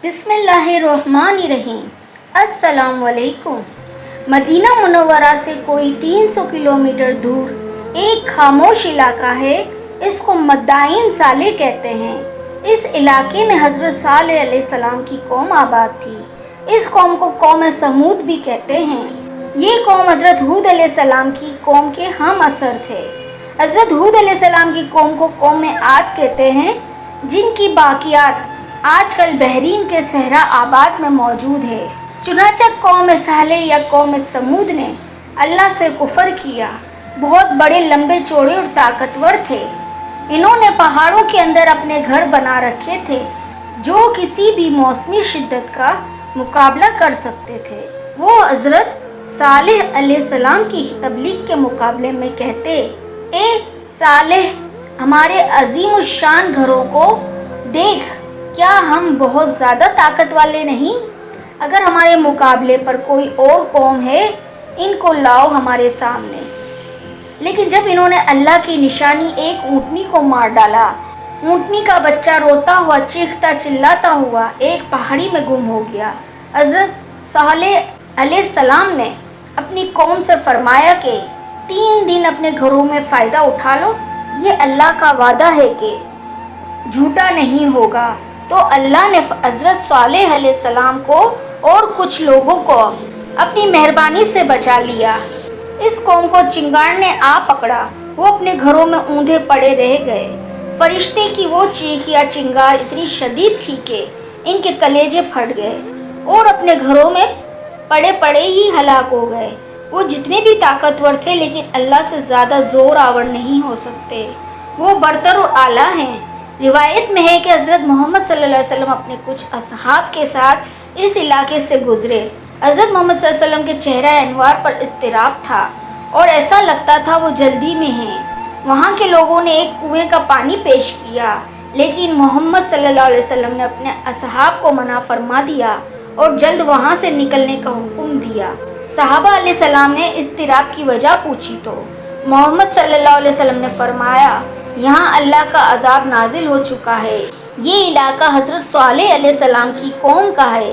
بسم اللہ الرحمن الرحیم۔ السلام علیکم۔ مدینہ منورہ سے کوئی 300 کلومیٹر دور ایک خاموش علاقہ ہے، اس کو مدائن صالح کہتے ہیں۔ اس علاقے میں حضرت صالح علیہ السلام کی قوم آباد تھی۔ اس قوم کو قوم سمود بھی کہتے ہیں۔ یہ قوم حضرت ہود علیہ السلام کی قوم کے ہم عصر تھے۔ حضرت ہود علیہ السلام کی قوم کو قوم عاد کہتے ہیں، جن کی باقیات آج کل بحرین کے صحرا آباد میں موجود ہے۔ چنانچہ قوم صالح یا قوم سمود نے اللہ سے کفر کیا۔ بہت بڑے، لمبے چوڑے اور طاقتور تھے۔ انہوں نے پہاڑوں کے اندر اپنے گھر بنا رکھے تھے جو کسی بھی موسمی شدت کا مقابلہ کر سکتے تھے۔ وہ حضرت صالح علیہ السلام کی تبلیغ کے مقابلے میں کہتے، اے صالح، ہمارے عظیم الشان گھروں کو دیکھ، کیا ہم بہت زیادہ طاقت والے نہیں؟ اگر ہمارے مقابلے پر کوئی اور قوم ہے، ان کو لاؤ ہمارے سامنے۔ لیکن جب انہوں نے اللہ کی نشانی ایک اونٹنی کو مار ڈالا، اونٹنی کا بچہ روتا ہوا، چیختا چلاتا ہوا ایک پہاڑی میں گم ہو گیا۔ حضرت صالح علیہ السلام نے اپنی قوم سے فرمایا کہ 3 دن اپنے گھروں میں فائدہ اٹھا لو، یہ اللہ کا وعدہ ہے کہ جھوٹا نہیں ہوگا۔ تو اللہ نے حضرت صالح علیہ السلام کو اور کچھ لوگوں کو اپنی مہربانی سے بچا لیا۔ اس قوم کو چنگاڑ نے آ پکڑا، وہ اپنے گھروں میں اوندھے پڑے رہ گئے۔ فرشتے کی وہ چیخ یا چنگار اتنی شدید تھی کہ ان کے کلیجے پھٹ گئے اور اپنے گھروں میں پڑے پڑے ہی ہلاک ہو گئے۔ وہ جتنے بھی طاقتور تھے لیکن اللہ سے زیادہ زور آور نہیں ہو سکتے، وہ برتر اور اعلیٰ ہیں۔ روایت میں ہے کہ حضرت محمد صلی اللہ علیہ وسلم اپنے کچھ اصحاب کے ساتھ اس علاقے سے گزرے۔ حضرت محمد صلی اللہ علیہ وسلم کے چہرہ انوار پر اضطراب تھا اور ایسا لگتا تھا وہ جلدی میں ہیں۔ وہاں کے لوگوں نے ایک کنویں کا پانی پیش کیا، لیکن محمد صلی اللہ علیہ وسلم نے اپنے اصحاب کو منع فرما دیا اور جلد وہاں سے نکلنے کا حکم دیا۔ صحابہ علیہ السلام نے اضطراب کی وجہ پوچھی تو محمد صلی اللہ علیہ وسلم نے فرمایا، یہاں اللہ کا عذاب نازل ہو چکا ہے۔ یہ علاقہ حضرت صالح علیہ السلام کی قوم کا ہے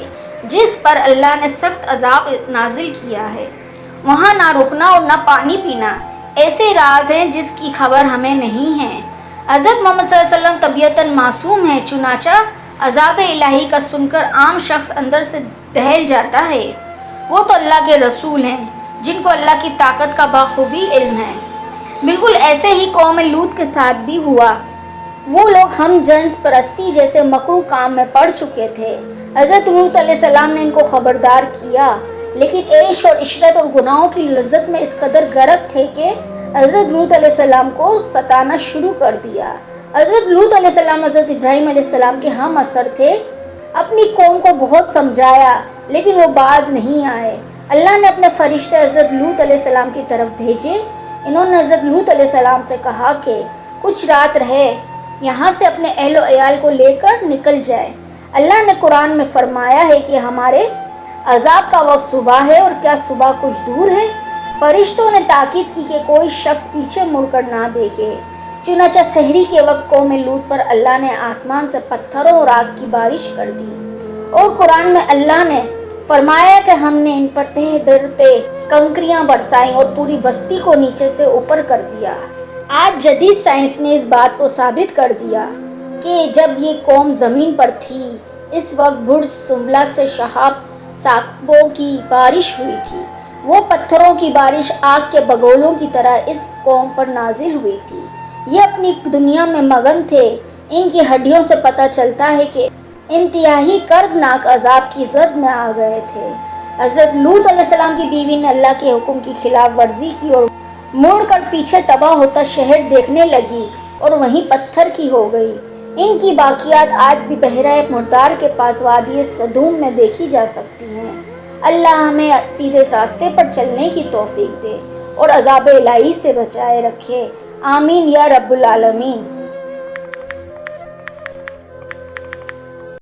جس پر اللہ نے سخت عذاب نازل کیا ہے۔ وہاں نہ رکنا اور نہ پانی پینا ایسے راز ہیں جس کی خبر ہمیں نہیں ہے۔ حضرت محمد صلی اللہ علیہ وسلم طبیعتاً معصوم ہیں، چنانچہ عذاب الہی کا سن کر عام شخص اندر سے دہل جاتا ہے۔ وہ تو اللہ کے رسول ہیں جن کو اللہ کی طاقت کا بخوبی علم ہے۔ بالکل ایسے ہی قوم لوط کے ساتھ بھی ہوا۔ وہ لوگ ہم جنس پرستی جیسے مکروہ کام میں پڑ چکے تھے۔ حضرت لوط علیہ السلام نے ان کو خبردار کیا، لیکن عیش اور عشرت اور گناہوں کی لذت میں اس قدر غرق تھے کہ حضرت لوط علیہ السلام کو ستانا شروع کر دیا۔ حضرت لوط علیہ السلام حضرت ابراہیم علیہ السلام کے ہم عصر تھے۔ اپنی قوم کو بہت سمجھایا لیکن وہ باز نہیں آئے۔ اللہ نے اپنے فرشتے حضرت لوط علیہ السلام کی طرف بھیجے۔ انہوں نے حضرت لوط علیہ السلام سے کہا کہ کچھ رات رہے، یہاں سے اپنے اہل و عیال کو لے کر نکل جائے۔ اللہ نے قرآن میں فرمایا ہے کہ ہمارے عذاب کا وقت صبح ہے، اور کیا صبح کچھ دور ہے؟ فرشتوں نے تاکید کی کہ کوئی شخص پیچھے مڑ کر نہ دیکھے۔ چنانچہ سحری کے وقت قوم لوط پر اللہ نے آسمان سے پتھروں اور آگ کی بارش کر دی، اور قرآن میں اللہ نے فرمایا کہ ہم نے ان پر تہ در تہ کنکریاں برسائیں اور پوری بستی کو نیچے سے اوپر کر دیا۔ آج جدید سائنس نے اس بات کو ثابت کر دیا کہ جب یہ قوم زمین پر تھی، اس وقت برج سنبلا سے شہاب ثاقبوں کی بارش ہوئی تھی۔ وہ پتھروں کی بارش آگ کے بگولوں کی طرح اس قوم پر نازل ہوئی تھی۔ یہ اپنی دنیا میں مگن تھے۔ ان کی ہڈیوں سے پتہ چلتا ہے کہ انتہائی کربناک عذاب کی زد میں آ گئے تھے۔ حضرت لوط علیہ السلام کی بیوی نے اللہ کے حکم کی خلاف ورزی کی اور مڑ کر پیچھے تباہ ہوتا شہر دیکھنے لگی اور وہیں پتھر کی ہو گئی۔ ان کی باقیات آج بھی بحیرہ مردار کے پاس وادی سدوم میں دیکھی جا سکتی ہیں۔ اللہ ہمیں سیدھے راستے پر چلنے کی توفیق دے اور عذاب الہی سے بچائے رکھے۔ آمین یا رب العالمین۔